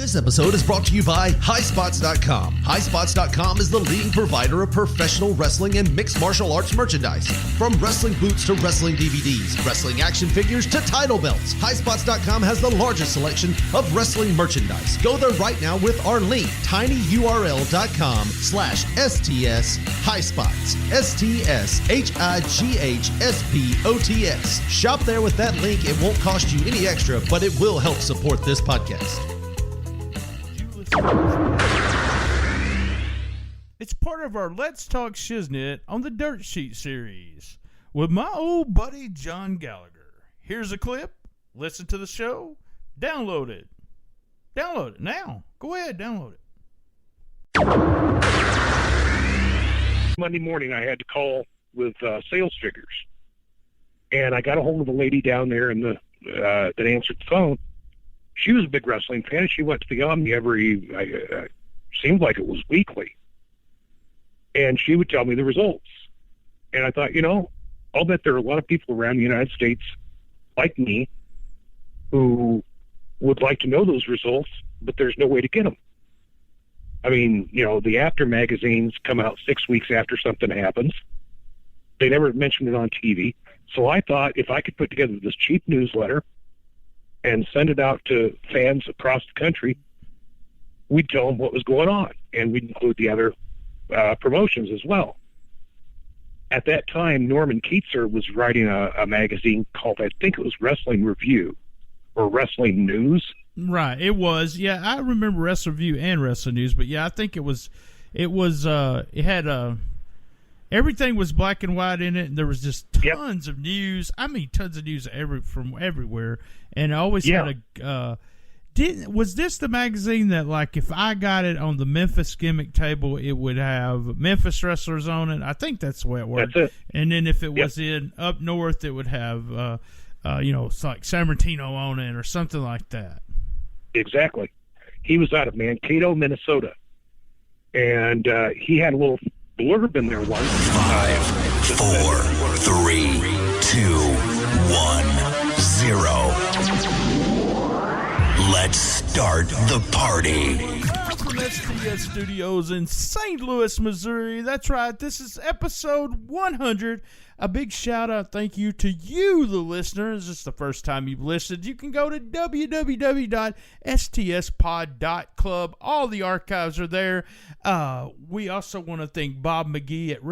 This episode is brought to you by HighSpots.com. HighSpots.com is the leading provider of professional wrestling and mixed martial arts merchandise. From wrestling boots to wrestling DVDs, wrestling action figures to title belts, HighSpots.com has the largest selection of wrestling merchandise. Go there right now with our link, tinyurl.com/STS HighSpots. STSHIGHSPOTS. Shop there with that link. It won't cost you any extra, but it will help support this podcast. It's part of our Let's Talk Shiznit on the Dirt Sheet series with my old buddy John Gallagher. Here's a clip. Listen to the show. Download it. Download it now. Go ahead, download it. Monday morning, I had to call with sales figures, and I got a hold of a lady down there in that answered the phone. She was a big wrestling fan, and she went to the Omni seemed like it was weekly. And she would tell me the results. And I thought, I'll bet there are a lot of people around the United States like me who would like to know those results, but there's no way to get them. I mean, the After magazines come out 6 weeks after something happens. They never mention it on TV. So I thought if I could put together this cheap newsletter and send it out to fans across the country, we'd tell them what was going on, and we'd include the other promotions as well. At that time, Norman Keatzer was writing a magazine called, I think it was Wrestling Review or Wrestling News. Right, it was. Yeah, I remember Wrestling Review and Wrestling News, but yeah, I think it had everything was black and white in it, and there was just tons of news. I mean, tons of news from everywhere, and I always had a. Was this the magazine that, like, if I got it on the Memphis gimmick table, it would have Memphis wrestlers on it? I think that's the way it worked. That's it. And then if it was in up north, it would have, it's like San Martino on it or something like that. Exactly. He was out of Mankato, Minnesota, and he had a little blurb in there once. 5, 4, 3, 2, 1, 0. Let's start the party. From STS Studios in St. Louis, Missouri. That's right. This is episode 100. A big shout out, thank you to you, the listener. Is this the first time you've listened? You can go to www.stspod.club. All the archives are there. We also want to thank Bob McGee at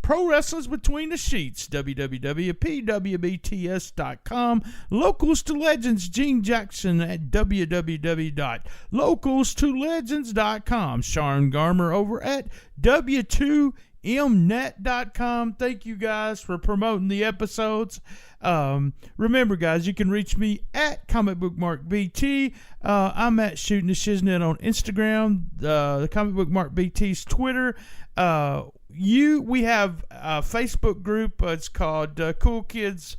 Pro Wrestling's Between the Sheets, www.pwbts.com. Locals to Legends, Gene Jackson at www.localstolegends.com. Sharon Garmer over at w2mnet.com. Thank you guys for promoting the episodes. Remember, guys, you can reach me at Comic Book Mark BT. I'm at Shootin The Shiznit on Instagram. The Comic Book Mark BT's Twitter. We have a Facebook group. It's called Cool Kids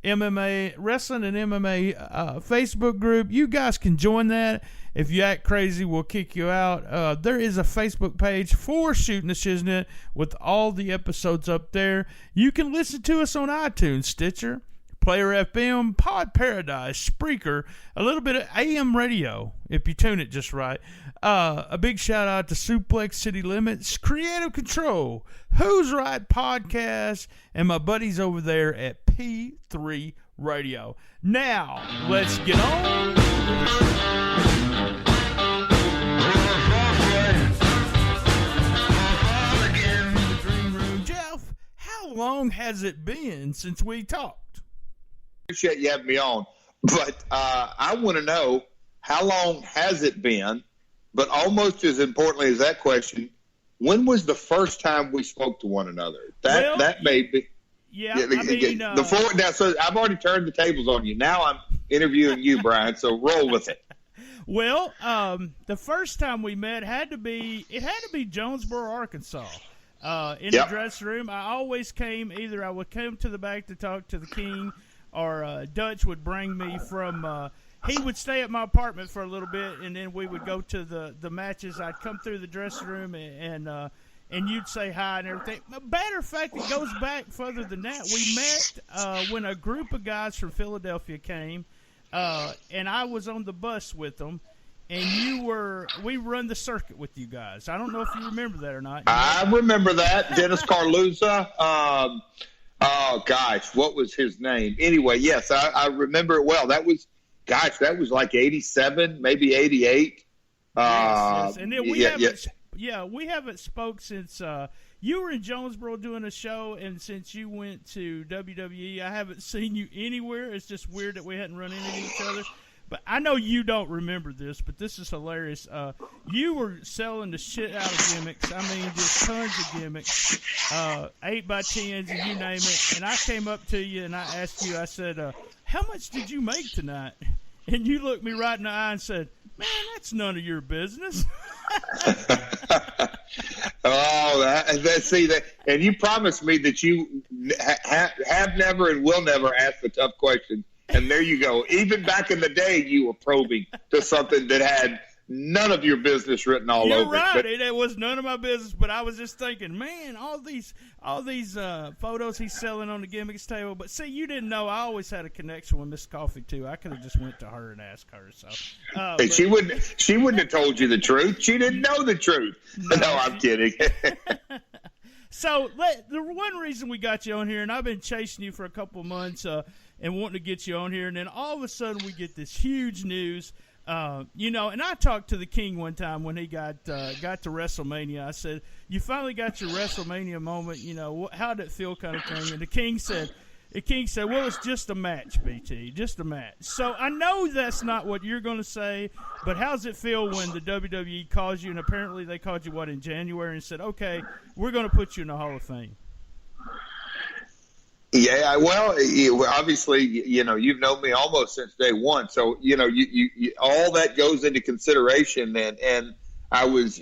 MMA Wrestling and MMA Facebook group. You guys can join that. If you act crazy, we'll kick you out. There is a Facebook page for Shootin The Shiznit with all the episodes up there. You can listen to us on iTunes, Stitcher, Player FM, Pod Paradise, Spreaker, a little bit of AM radio if you tune it just right. A big shout out to Suplex City Limits, Creative Control, Who's Right Podcast, and my buddies over there at P3 Radio. Now, let's get on. In the Dream Room. Jeff, how long has it been since we talked? Appreciate you having me on, but I want to know, how long has it been? But almost as importantly as that question, when was the first time we spoke to one another? That may be. Yeah, the floor now. So I've already turned the tables on you. Now I'm interviewing you, Brian. So roll with it. Well, the first time we met had to be Jonesboro, Arkansas. In the dressing room, I always came. Either I would come to the back to talk to the king, or Dutch would bring me from. He would stay at my apartment for a little bit, and then we would go to the matches. I'd come through the dressing room, and you'd say hi and everything. Matter of fact, it goes back further than that. We met when a group of guys from Philadelphia came, and I was on the bus with them. and we run the circuit with you guys. I don't know if you remember that or not. I remember that. Dennis Carluzza. Oh, gosh, what was his name? Anyway, yes, I remember it well. That was like 87, maybe 88. Yes. And then we haven't spoke since you were in Jonesboro doing a show, and since you went to WWE, I haven't seen you anywhere. It's just weird that we hadn't run into each other. But I know you don't remember this, but this is hilarious. You were selling the shit out of gimmicks. I mean, just tons of gimmicks, 8x10s, and you name it. And I came up to you and I asked you, I said, how much did you make tonight? And you looked me right in the eye and said, man, that's none of your business. See that, and you promised me that you have never and will never ask the tough questions. And there you go. Even back in the day, you were probing to something that had none of your business written all You're over right. it. It was none of my business, but I was just thinking, man, all these photos he's selling on the gimmicks table. But see, you didn't know I always had a connection with Miss Coffee too. I could have just went to her and asked her. So and she wouldn't have told you the truth. She didn't know the truth. No, I'm kidding. So the one reason we got you on here, and I've been chasing you for a couple of months and wanting to get you on here, and then all of a sudden we get this huge news. And I talked to the King one time when he got to WrestleMania. I said, you finally got your WrestleMania moment. How did it feel, kind of thing? And the King said, well, it's just a match, BT, just a match. So I know that's not what you're going to say, but how's it feel when the WWE calls you, and apparently they called you, in January, and said, okay, we're going to put you in the Hall of Fame? Yeah, well, obviously, you've known me almost since day one, so you all that goes into consideration, and I was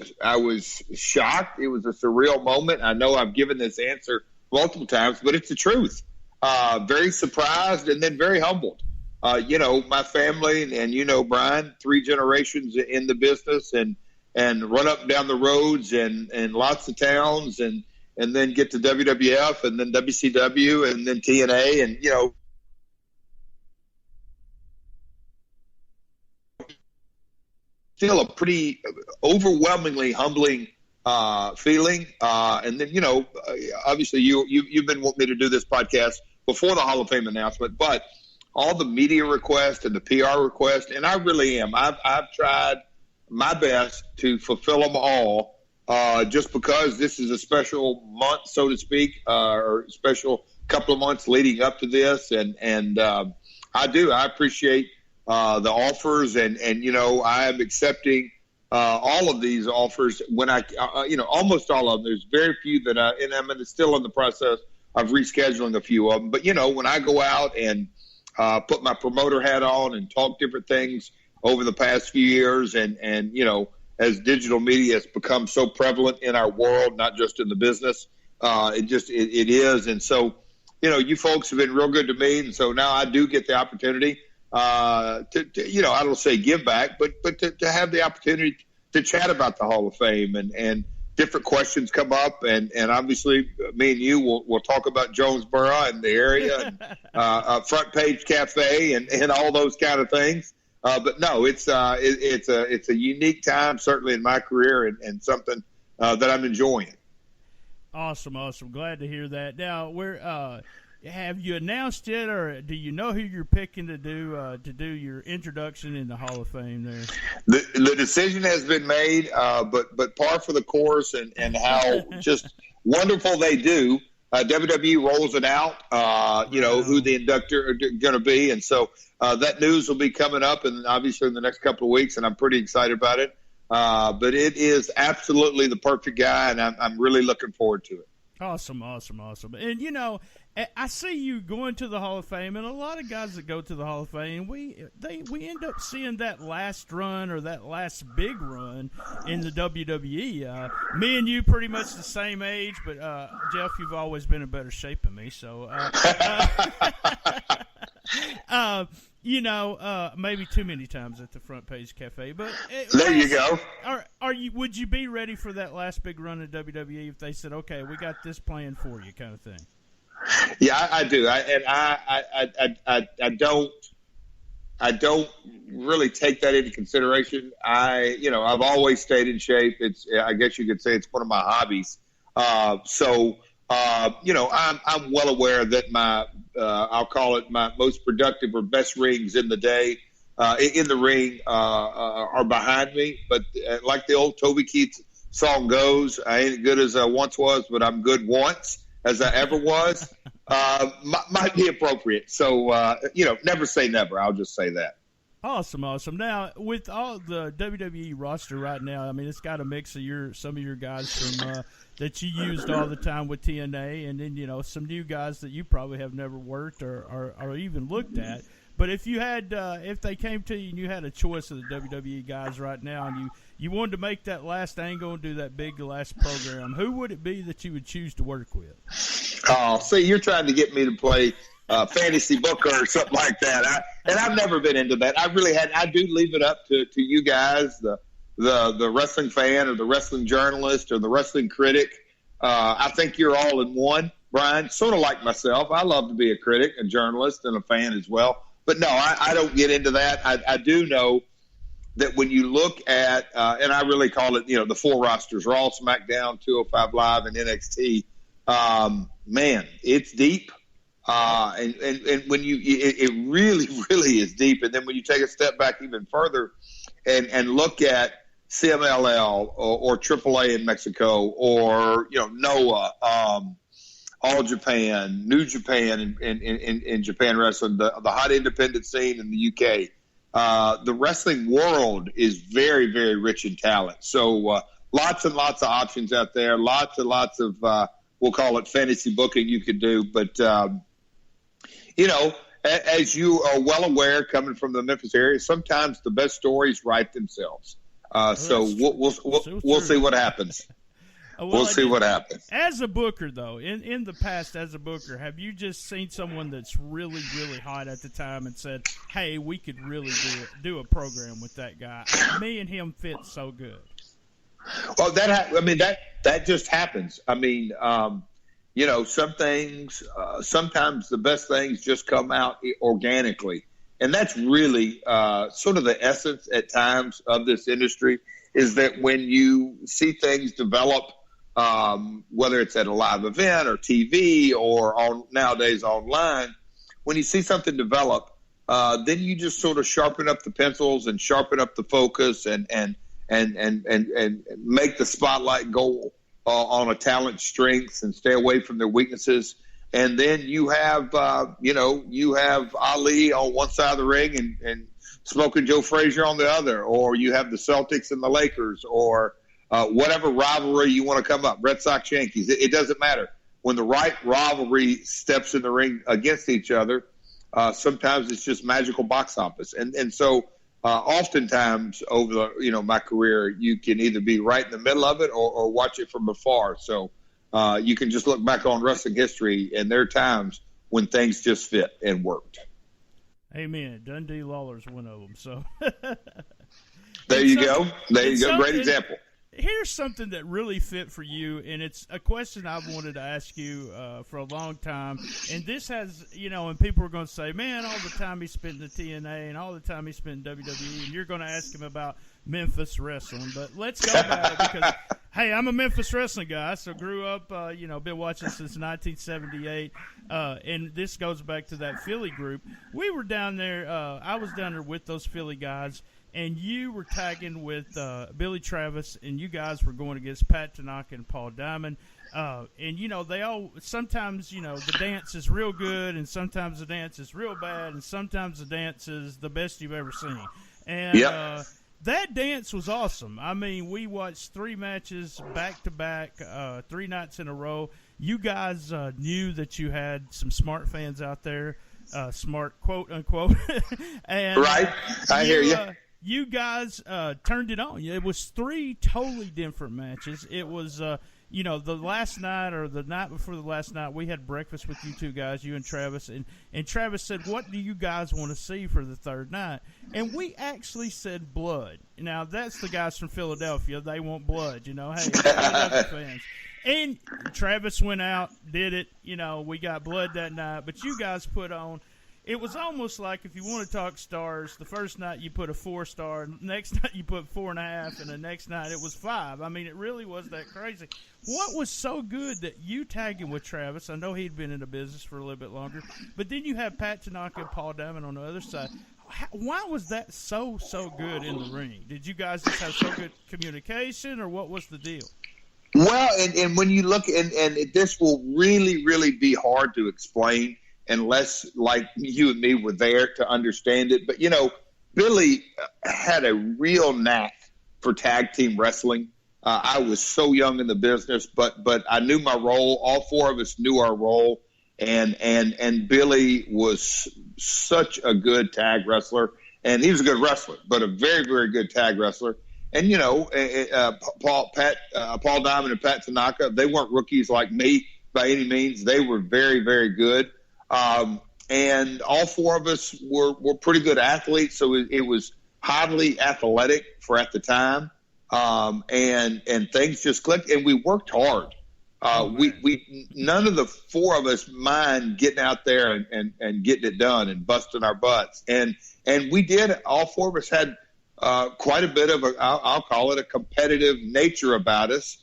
shocked. It was a surreal moment. I know I've given this answer multiple times, but it's the truth. Very surprised and then very humbled. My family and Brian, 3 generations in the business, and run up and down the roads and lots of towns and then get to WWF and then WCW and then TNA and, still a pretty overwhelmingly humbling feeling. And then, obviously you've been wanting me to do this podcast before the Hall of Fame announcement, but all the media requests and the PR requests, and I really am. I've tried my best to fulfill them all. Just because this is a special month, so to speak, or special couple of months leading up to this. And I appreciate the offers and I am accepting all of these offers when almost all of them. There's very few that and I'm still in the process of rescheduling a few of them. But, when I go out and put my promoter hat on and talk different things over the past few years and as digital media has become so prevalent in our world, not just in the business, it is. And so, you folks have been real good to me. And so now I do get the opportunity to I don't say give back, but to have the opportunity to chat about the Hall of Fame and different questions come up. And obviously me and you will talk about Jonesboro and the area and Front Page Cafe and all those kind of things. But no, it's a unique time, certainly in my career, and something that I'm enjoying. Awesome. Glad to hear that. Now, have you announced yet, or do you know who you're picking to do your introduction in the Hall of Fame there? The decision has been made, but par for the course, and how just wonderful they do. WWE rolls it out, who the inductor are going to be. And so that news will be coming up, and obviously in the next couple of weeks, and I'm pretty excited about it. But it is absolutely the perfect guy, and I'm really looking forward to it. Awesome. And, I see you going to the Hall of Fame, and a lot of guys that go to the Hall of Fame, we end up seeing that last run or that last big run in the WWE. Me and you pretty much the same age, but Jeff, you've always been in better shape than me, so maybe too many times at the Front Page Cafe. But there you go. Would you be ready for that last big run at WWE if they said, okay, we got this plan for you, kind of thing? Yeah, I do. I don't I don't really take that into consideration. I've always stayed in shape. I guess you could say it's one of my hobbies. I'm well aware that I'll call it my most productive or best rings in the day, in the ring, are behind me. But like the old Toby Keith song goes, I ain't as good as I once was, but I'm good once as I ever was. Might be appropriate. So, never say never. I'll just say that. Awesome. Now, with all the WWE roster right now, I mean, it's got a mix of some of your guys from that you used all the time with TNA, and then, some new guys that you probably have never worked or even looked at. But if you had, if they came to you and you had a choice of the WWE guys right now, and you wanted to make that last angle and do that big last program, who would it be that you would choose to work with? Oh, see, you're trying to get me to play fantasy booker or something like that. I've never been into that. I do leave it up to you guys, the wrestling fan or the wrestling journalist or the wrestling critic. I think you're all in one, Brian, sort of like myself. I love to be a critic, a journalist, and a fan as well. But no, I don't get into that. I do know that when you look at, and I really call it, the four rosters, Raw, SmackDown, 205 Live, and NXT, man, it's deep. And when it really, really is deep. And then when you take a step back even further and look at CMLL or AAA in Mexico or, NOAH, All Japan, New Japan in Japan wrestling, the hot independent scene in the UK. The wrestling world is very, very rich in talent. So lots and lots of options out there, lots and lots of, we'll call it fantasy booking you could do. But, as you are well aware, coming from the Memphis area, sometimes the best stories write themselves. So we'll see what happens. We'll see what happens. As a booker, though, in the past, as a booker, have you just seen someone that's really, really hot at the time and said, hey, we could really do a program with that guy? Me and him fit so good. Well, that just happens. I mean, some things, sometimes the best things just come out organically. And that's really sort of the essence at times of this industry, is that when you see things develop, whether it's at a live event or TV or nowadays online, when you see something develop, then you just sort of sharpen up the pencils and sharpen up the focus and make the spotlight go on a talent's strengths and stay away from their weaknesses. And then you have, you have Ali on one side of the ring and Smoking Joe Frazier on the other, or you have the Celtics and the Lakers, or whatever rivalry you want to come up, Red Sox, Yankees. It doesn't matter. When the right rivalry steps in the ring against each other, sometimes it's just magical box office. And so oftentimes over my career, you can either be right in the middle of it or watch it from afar. So you can just look back on wrestling history, and there are times when things just fit and worked. Amen. Dundee Lawler's one of them. So there you go. Great example. Here's something that really fit for you, and it's a question I've wanted to ask you for a long time. And this has, and people are going to say, man, all the time he spent in the TNA and all the time he spent in WWE, and you're going to ask him about Memphis wrestling. But let's go back because, hey, I'm a Memphis wrestling guy, so grew up, been watching since 1978. And this goes back to that Philly group. We were down there. I was down there with those Philly guys. And you were tagging with Billy Travis, and you guys were going against Pat Tanaka and Paul Diamond. And, they all – sometimes, the dance is real good, and sometimes the dance is real bad, and sometimes the dance is the best you've ever seen. And that dance was awesome. I mean, we watched 3 matches back-to-back, 3 nights in a row. You guys knew that you had some smart fans out there, smart, quote-unquote. And, right. I hear you. You guys turned it on. It was 3 totally different matches. It was, the last night or the night before the last night, we had breakfast with you two guys, you and Travis. And Travis said, what do you guys want to see for the third night? And we actually said blood. Now, that's the guys from Philadelphia. They want blood, Hey, Philadelphia fans. And Travis went out, did it. We got blood that night. But you guys put on. it was almost like if you want to talk stars, the first night you put a 4-star, next night you put 4.5, and the next night it was 5. I mean, it really was that crazy. What was so good that you tagged him with Travis? I know he'd been in the business for a little bit longer, but then you have Pat Tanaka and Paul Diamond on the other side. Why was that so good in the ring? Did you guys just have so good communication, or what was the deal? Well, and when you look, and this will really, really be hard to explain unless, like, you and me were there to understand it. But, you know, Billy had a real knack for tag team wrestling. I was so young in the business, but I knew my role. All four of us knew our role, and Billy was such a good tag wrestler, and he was a good wrestler, but a very, very good tag wrestler. And, you know, Paul Diamond and Pat Tanaka, they weren't rookies like me by any means. They were very, very good. And all four of us were pretty good athletes, so it was highly athletic for at the time. And things just clicked, and we worked hard. We none of the four of us mind getting out there and getting it done and busting our butts. And we did. All four of us had quite a bit of I'll call it a competitive nature about us.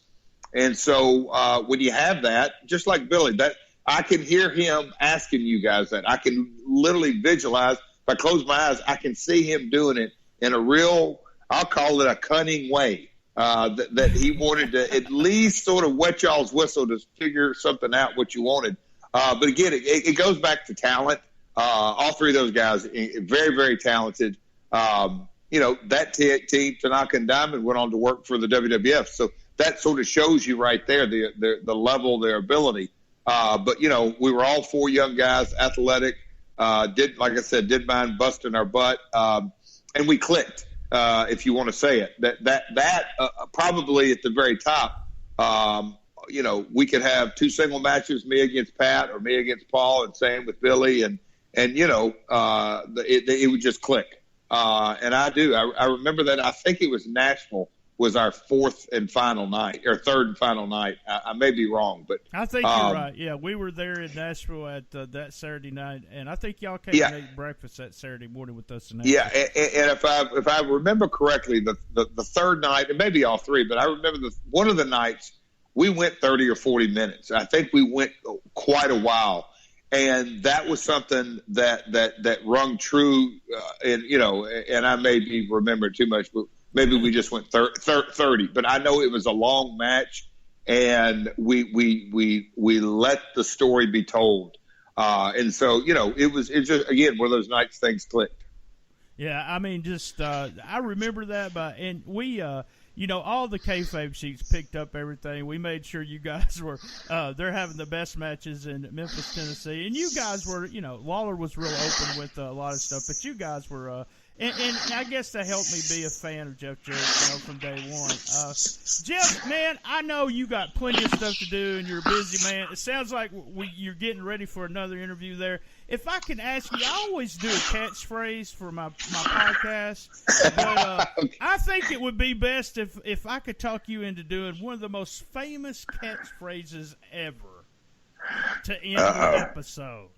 And so when you have that, just like Billy, that I can hear him asking you guys that. I can literally visualize. If I close my eyes, I can see him doing it in a real, I'll call it a cunning way, that he wanted to at least sort of wet y'all's whistle to figure something out what you wanted. But again, it goes back to talent. All three of those guys, very, very talented. You know, that team, Tanaka and Diamond, went on to work for the WWF. So that sort of shows you right there the level, their ability. But, you know, we were all four young guys, athletic, like I said, did mind busting our butt. And we clicked, if you want to say it. That probably at the very top, you know, we could have 2 single matches, me against Pat or me against Paul, and same with Billy. And you know, it would just click. And I remember that. I think it was Nashville was our 4th and final night, or 3rd and final night. I may be wrong, but I think you're right. Yeah, we were there in Nashville at that Saturday night, and I think y'all came and ate breakfast that Saturday morning with us. And if I remember correctly, the 3rd night, and maybe all 3, but I remember one of the nights we went 30 or 40 minutes. I think we went quite a while. And that was something that rung true, and you know, and I may be remembering too much, but maybe we just went 30. But I know it was a long match, and we let the story be told. And so, you know, it was just again one of those nights things clicked. Yeah, I mean, just I remember that, and we. You know, all the kayfabe sheets picked up everything. We made sure you guys were they're having the best matches in Memphis, Tennessee. And you guys were, you know, Lawler was real open with a lot of stuff. But you guys were, and I guess that helped me be a fan of Jeff Jarrett, you know, from day one. Jeff, man, I know you got plenty of stuff to do and you're a busy man. It sounds like you're getting ready for another interview there. If I can ask you, I always do a catchphrase for my podcast, but I think it would be best if I could talk you into doing one of the most famous catchphrases ever to end the episode.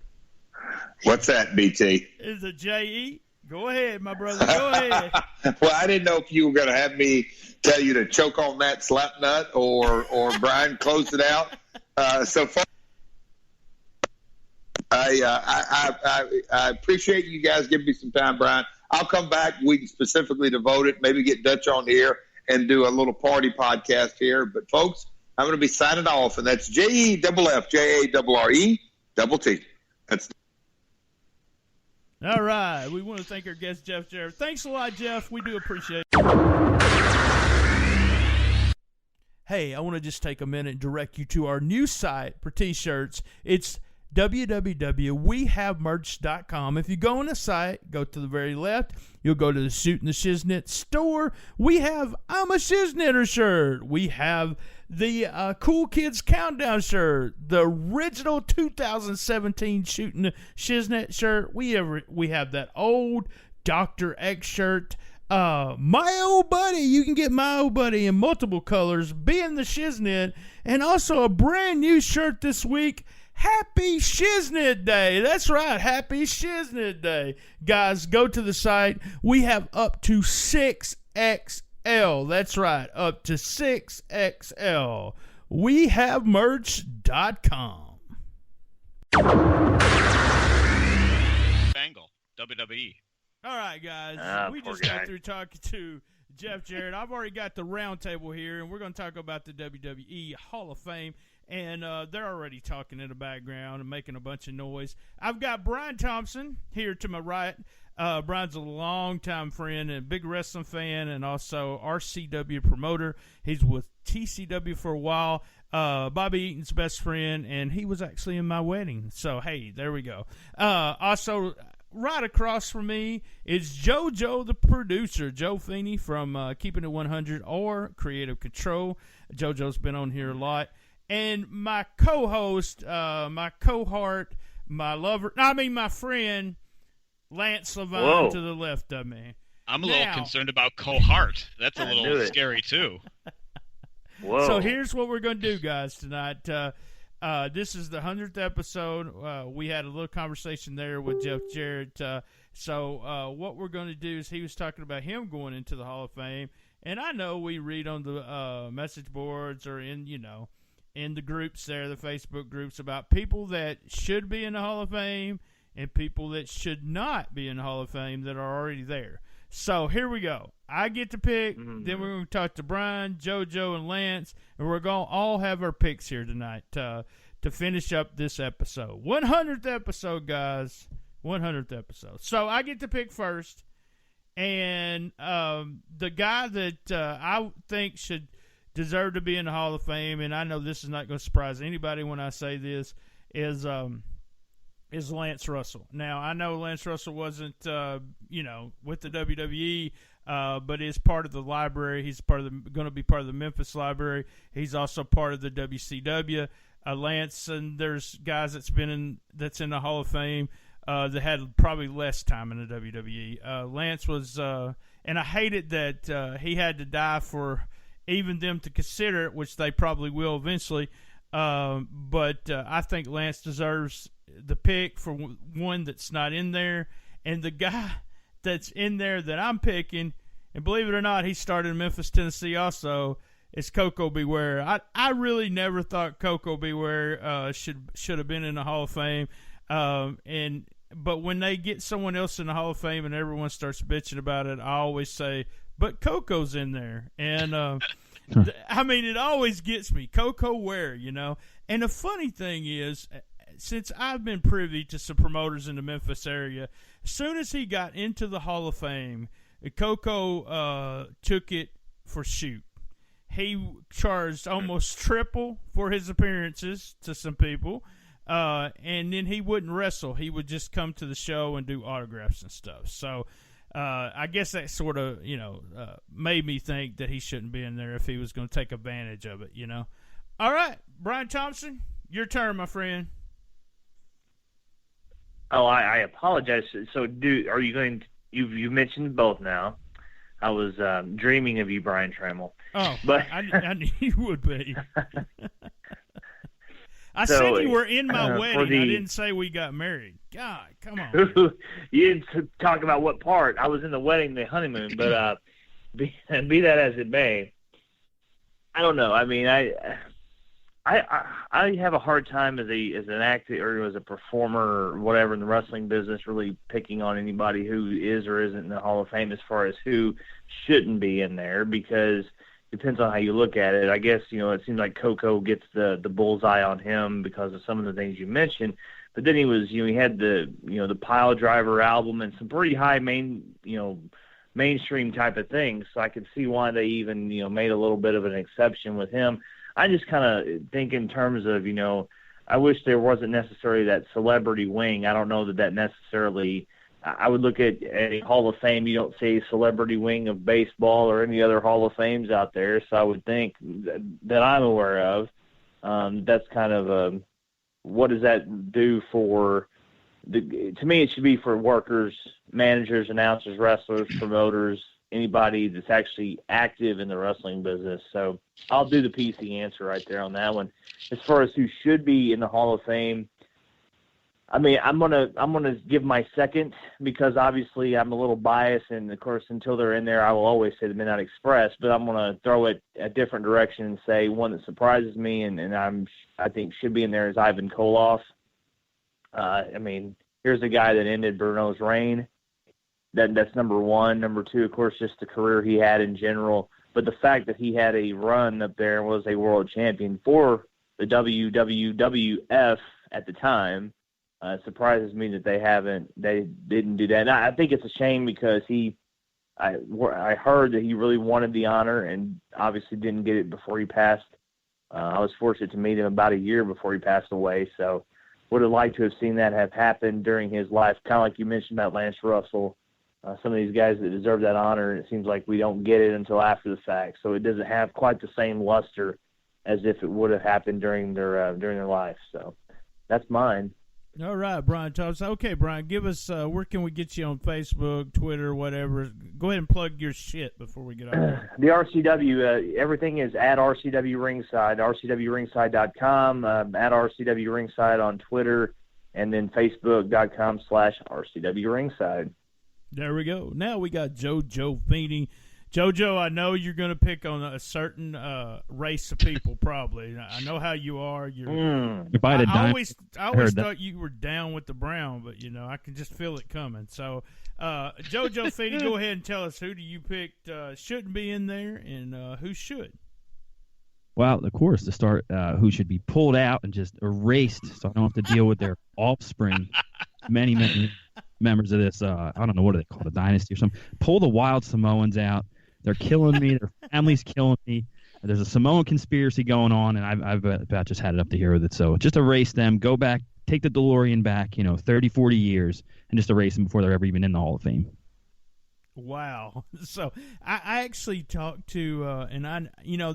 What's that, BT? Is it J.E.? Go ahead, my brother. Go ahead. Well, I didn't know if you were going to have me tell you to choke on that slap nut or Brian close it out. So far. I appreciate you guys giving me some time, Brian. I'll come back. We can specifically devote it, maybe get Dutch on here and do a little party podcast here. But, folks, I'm going to be signing off, and that's JEFFJARRE. That's all right. We want to thank our guest, Jeff Jarrett. Thanks a lot, Jeff. We do appreciate it. Hey, I want to just take a minute and direct you to our new site for T-shirts. It's www.wehavemerch.com. If you go on the site, go to the very left, you'll go to the Shootin The Shiznit store. We have I'm a Shiznitter shirt. We have the Cool Kids Countdown shirt, the original 2017 Shootin The Shiznit shirt. We have that old Dr. X shirt. My Old Buddy, you can get My Old Buddy in multiple colors, being the Shiznit, and also a brand new shirt this week, Happy Shiznit Day. That's right. Happy Shiznit Day. Guys, go to the site. We have up to 6XL. That's right. Up to 6XL. WeHaveMerch.com. Bangle, WWE. All right, guys. We just got through talking to Jeff Jarrett. I've already got the roundtable here, and we're going to talk about the WWE Hall of Fame. And they're already talking in the background and making a bunch of noise. I've got Brian Thompson here to my right. Brian's a longtime friend and a big wrestling fan, and also RCW promoter. He's with TCW for a while. Bobby Eaton's best friend, and he was actually in my wedding. So, hey, there we go. Also, right across from me is JoJo, the producer, Joe Feeney from Keeping It 100 or Creative Control. JoJo's been on here a lot. And my co-host, my cohort, my friend, Lance LeVine to the left of me. I'm a little concerned about cohort. That's a little scary, too. Whoa. So here's what we're going to do, guys, tonight. This is the 100th episode. We had a little conversation there with Jeff Jarrett. So what we're going to do is he was talking about him going into the Hall of Fame. And I know we read on the message boards or in the groups there, the Facebook groups, about people that should be in the Hall of Fame and people that should not be in the Hall of Fame that are already there. So here we go. I get to pick. Then we're going to talk to Brian, JoJo, and Lance, and we're going to all have our picks here tonight to finish up this episode. 100th episode, guys. 100th episode. So I get to pick first, and the guy that I think should deserve to be in the Hall of Fame, and I know this is not going to surprise anybody when I say this, is Lance Russell. Now, I know Lance Russell wasn't, with the WWE, but is part of the library. He's going to be part of the Memphis library. He's also part of the WCW. Lance, and there's guys that's in the Hall of Fame that had probably less time in the WWE. Lance was, and I hated that he had to die for even them to consider it, which they probably will eventually. But I think Lance deserves the pick for one that's not in there. And the guy that's in there that I'm picking, and believe it or not, he started in Memphis, Tennessee also, is Koko B. Ware. I really never thought Koko B. Ware should have been in the Hall of Fame. But when they get someone else in the Hall of Fame and everyone starts bitching about it, I always say, but Koko's in there. And, I mean, it always gets me. Koko Ware, And the funny thing is, since I've been privy to some promoters in the Memphis area, as soon as he got into the Hall of Fame, Koko took it for shoot. He charged almost triple for his appearances to some people. And then he wouldn't wrestle. He would just come to the show and do autographs and stuff. So, I guess that sort of, made me think that he shouldn't be in there if he was going to take advantage of it, All right, Brian Thompson, your turn, my friend. Oh, I apologize. So, are you going to, you mentioned both now. I was dreaming of you, Brian Trammell. Oh, but I knew you would be. I said you were in my wedding. I didn't say we got married. God, come on. You didn't talk about what part. I was in the wedding, the honeymoon, but be that as it may, I don't know. I mean, I have a hard time as an actor or as a performer or whatever in the wrestling business really picking on anybody who is or isn't in the Hall of Fame as far as who shouldn't be in there, because depends on how you look at it. I guess, it seems like Koko gets the bullseye on him because of some of the things you mentioned. But then he was, he had the Pile Driver album and some pretty high mainstream type of things. So I could see why they even, made a little bit of an exception with him. I just kind of think in terms of, I wish there wasn't necessarily that celebrity wing. I don't know that necessarily. I would look at a Hall of Fame. You don't see a celebrity wing of baseball or any other Hall of Fames out there. So I would think that I'm aware of. That's kind of what does that do for to me, it should be for workers, managers, announcers, wrestlers, promoters, anybody that's actually active in the wrestling business. So I'll do the PC answer right there on that one. As far as who should be in the Hall of Fame, I mean, I'm gonna give my second, because obviously I'm a little biased, and of course until they're in there, I will always say the Midnight Express. But I'm gonna throw it a different direction and say one that surprises me, and I think should be in there is Ivan Koloff. I mean, here's a guy that ended Bruno's reign. That's number one. Number two, of course, just the career he had in general. But the fact that he had a run up there and was a world champion for the WWF at the time. Surprises me that they didn't do that. And I think it's a shame, because I heard that he really wanted the honor and obviously didn't get it before he passed. I was fortunate to meet him about a year before he passed away, so would have liked to have seen that have happened during his life, kind of like you mentioned about Lance Russell. Some of these guys that deserve that honor, it seems like we don't get it until after the fact, so it doesn't have quite the same luster as if it would have happened during their life. So that's mine. All right, Brian Thompson. Okay, Brian, give us where can we get you on Facebook, Twitter, whatever. Go ahead and plug your shit before we get on. The RCW, everything is at RCW Ringside, rcwringside.com, at RCW Ringside on Twitter, and then Facebook.com/RCW Ringside. There we go. Now we got JoJo Feeney. JoJo, I know you're going to pick on a certain race of people, probably. I know how you are. I always thought you were down with the brown, but, I can just feel it coming. So, JoJo Feeney, go ahead and tell us, who do you pick shouldn't be in there, and who should? Well, of course, to start, who should be pulled out and just erased so I don't have to deal with their offspring. Many members of this, I don't know, what do they call it, a dynasty or something. Pull the Wild Samoans out. They're killing me. Their family's killing me. There's a Samoan conspiracy going on, and I've about just had it up to here with it. So just erase them. Go back, take the DeLorean back, 30, 40 years, and just erase them before they're ever even in the Hall of Fame. Wow. So I actually talked to,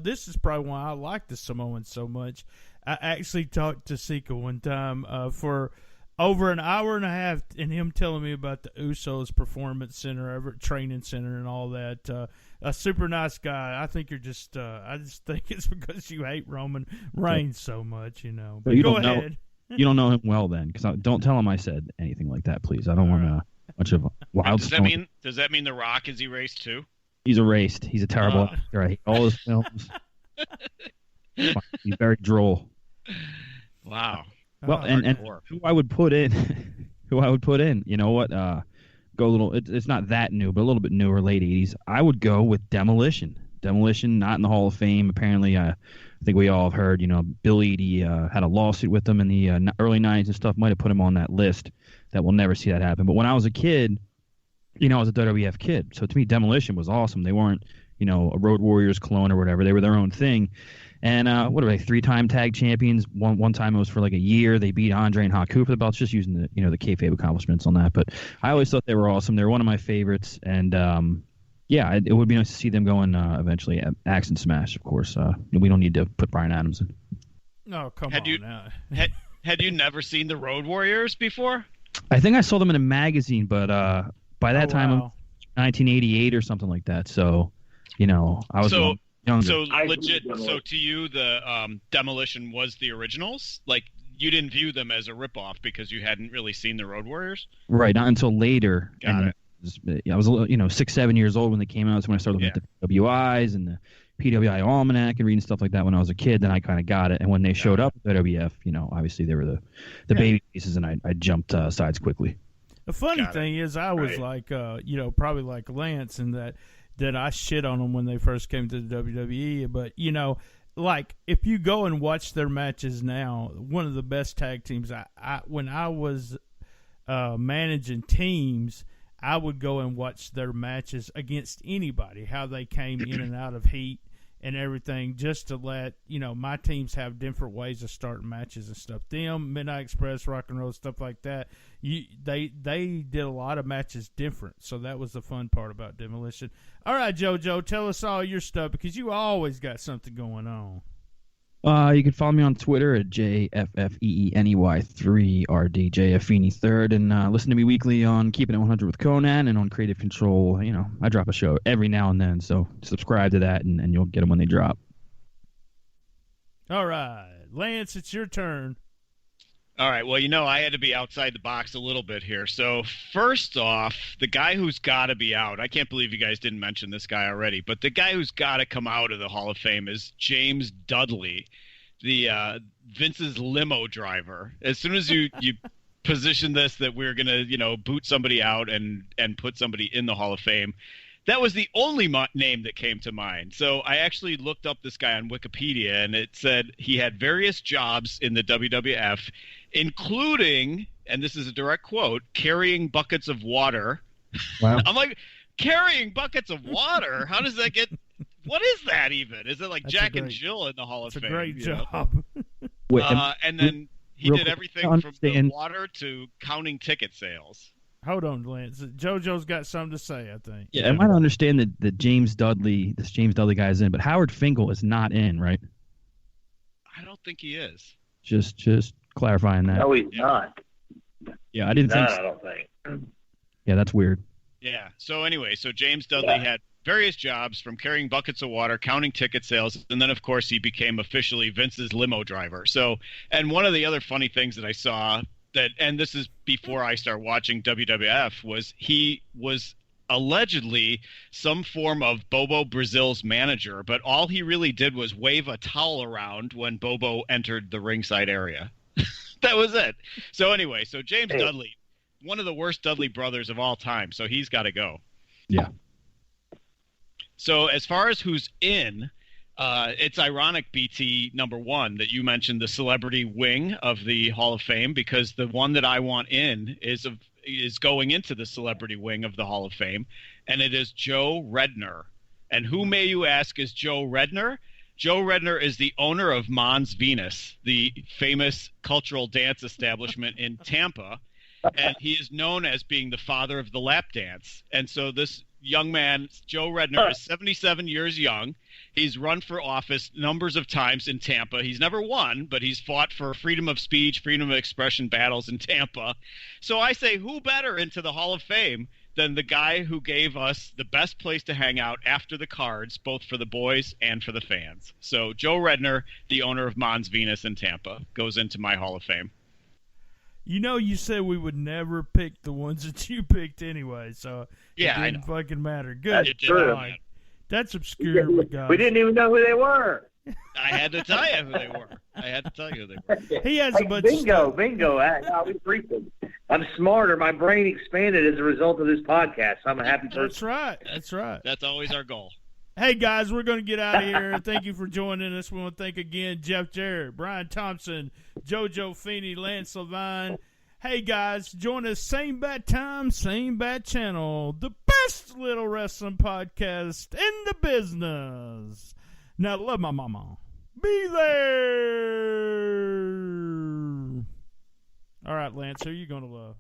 this is probably why I like the Samoans so much. I actually talked to Sika one time for over an hour and a half, and him telling me about the Usos Performance Center, Everett Training Center, and all that. A super nice guy. I think you're just, I just think it's because you hate Roman Reigns so much, But you go don't ahead. You don't know him well then, because don't tell him I said anything like that, please. I don't want a bunch of wild Does that mean The Rock is erased too? He's erased. He's a terrible actor. I hate all his films. He's very droll. Wow. Well, and who I would put in, you know what? Go a little. It's not that new, but a little bit newer, late '80s. I would go with Demolition. Demolition, not in the Hall of Fame. Apparently, I think we all have heard. Bill Eadie had a lawsuit with them in the early '90s and stuff. Might have put him on that list. That we'll never see that happen. But when I was a kid, I was a WWF kid. So to me, Demolition was awesome. They weren't, a Road Warriors clone or whatever. They were their own thing. And what are they? 3-time tag champions. One time it was for like a year. They beat Andre and Haku for the belts, just using the the kayfabe accomplishments on that. But I always thought they were awesome. They were one of my favorites. And it would be nice to see them going eventually at Axe and Smash. Of course, we don't need to put Bryan Adams in. No, come on now. Had you never seen the Road Warriors before? I think I saw them in a magazine, but by that time, 1988 or something like that. So, I was younger. So legit. So to you, the Demolition was the originals. Like you didn't view them as a ripoff because you hadn't really seen the Road Warriors. Right, not until later. Got it. I was 6, 7 years old when they came out. That's when I started looking at the WIs and the PWI Almanac and reading stuff like that when I was a kid. Then I kind of got it. And when they showed up at WWF, obviously they were the baby pieces, and I jumped sides quickly. The funny thing is, I was like, probably like Lance, in that I shit on them when they first came to the WWE. But, like, if you go and watch their matches now, one of the best tag teams, when I was managing teams, I would go and watch their matches against anybody, how they came in and out of heat and everything, just to let, my teams have different ways of starting matches and stuff. Them, Midnight Express, Rock and Roll, stuff like that, they did a lot of matches different. So that was the fun part about Demolition. All right, JoJo, tell us all your stuff, because you always got something going on. You can follow me on Twitter at JFFEENEY3RD, JF Feeney 3rd, and listen to me weekly on Keeping It 100 with Conan and on Creative Control. You know, I drop a show every now and then, so subscribe to that, and you'll get them when they drop. All right. Lance, it's your turn. All right. Well, I had to be outside the box a little bit here. So first off, the guy who's got to be out, I can't believe you guys didn't mention this guy already, but the guy who's got to come out of the Hall of Fame is James Dudley, the Vince's limo driver. As soon as you position this that we're going to, boot somebody out and put somebody in the Hall of Fame, that was the only name that came to mind. So I actually looked up this guy on Wikipedia, and it said he had various jobs in the WWF, including, and this is a direct quote, carrying buckets of water. Wow. I'm like, carrying buckets of water? How does that get – what is that even? Is it like Jack and Jill in the Hall of Fame? That's a great job. And then he did everything from the water to counting ticket sales. Hold on, Lance. JoJo's got something to say, I think. Yeah, I might understand that this James Dudley guy is in, but Howard Finkel is not in, right? I don't think he is. Just clarifying that. No, he's not. Yeah, I didn't think so. I don't think. Yeah, that's weird. Yeah. So anyway, James Dudley had various jobs, from carrying buckets of water, counting ticket sales, and then, of course, he became officially Vince's limo driver. So, and one of the other funny things that I saw – and this is before I started watching WWF, was he was allegedly some form of Bobo Brazil's manager, but all he really did was wave a towel around when Bobo entered the ringside area. That was it. So anyway, James Dudley, one of the worst Dudley brothers of all time, so he's got to go. Yeah. So as far as who's in, it's ironic, BT, number one, that you mentioned the celebrity wing of the Hall of Fame, because the one that I want in is going into the celebrity wing of the Hall of Fame, and it is Joe Redner. And who, may you ask, is Joe Redner? Joe Redner is the owner of Mons Venus, the famous cultural dance establishment in Tampa, and he is known as being the father of the lap dance. And so this young man, Joe Redner, is 77 years young. He's run for office numbers of times in Tampa. He's never won, but he's fought for freedom of speech, freedom of expression battles in Tampa. So I say, who better into the Hall of Fame than the guy who gave us the best place to hang out after the cards, both for the boys and for the fans. So Joe Redner, the owner of Mons Venus in Tampa, goes into my Hall of Fame. You said we would never pick the ones that you picked anyway, so yeah, it didn't fucking matter. Good. That's true. That's obscure, but guys. We didn't even know who they were. I had to tell you who they were. He has a bunch bingo. of We freaking. I'm smarter. My brain expanded as a result of this podcast. I'm a happy person. That's right. That's always our goal. Hey, guys, we're going to get out of here. Thank you for joining us. We want to thank again Jeff Jarrett, Brian Thompson, JoJo Feeney, Lance LeVine. Hey, guys, join us same bad time, same bad channel. The best little wrestling podcast in the business. Now, love my mama. Be there. All right, Lance, who are you going to love?